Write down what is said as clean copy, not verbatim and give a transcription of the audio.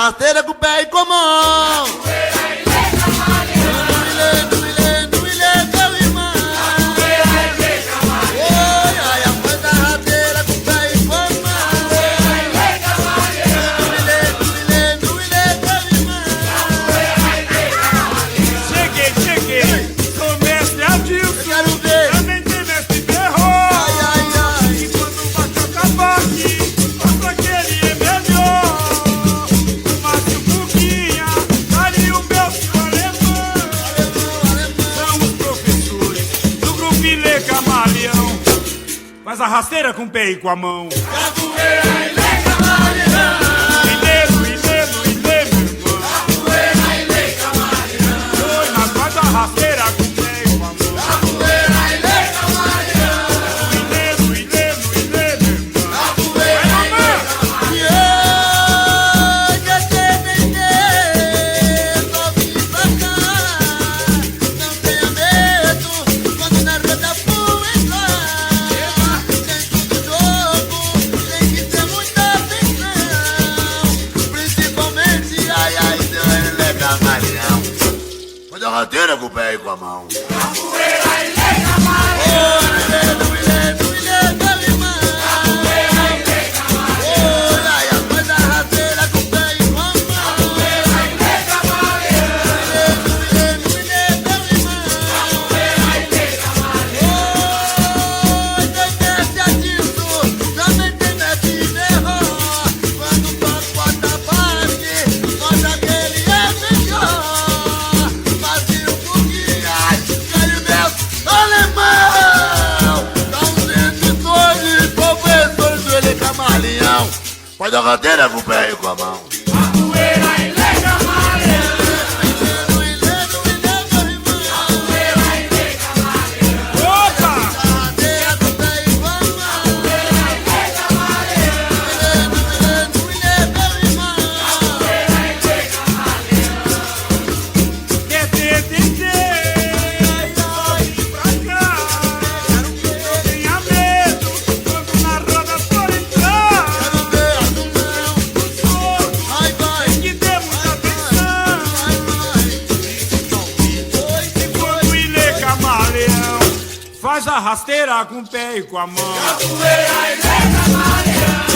rasteira com o pé e com a mão. Faz a rasteira com o pé e com a mão. Capoeira, ilê, camaleão. Ilê, meu irmão. Capoeira, ilê, camaleão. Oi, mas faz a rasteira com o pé e com a mão. Capoeira, ilê, camaleão. Ilê, meu irmão. Capoeira, ilê, camaleão. Só vim pra cá. Não tenha medo quando na roda for entrar. Dentro do jogo tem que ter muita atenção. Principalmente, ai, ai, Deus, ele é camaleão. Faz a rasteira com o pé e com a mão. Capoeira, ilê, camaleão. Faz a rasteira com o pé e com a mão. Capoeira, ilê, camaleão. Opa! Rasteira com o pé e com a mão. Só vim pra cá. Não tenha medo quando na roda for entrar. Que dê muita atenção. Enquanto o ilê camaleão faz a rasteira com o pé e com a mão. Capoeira, ilê, camaleão.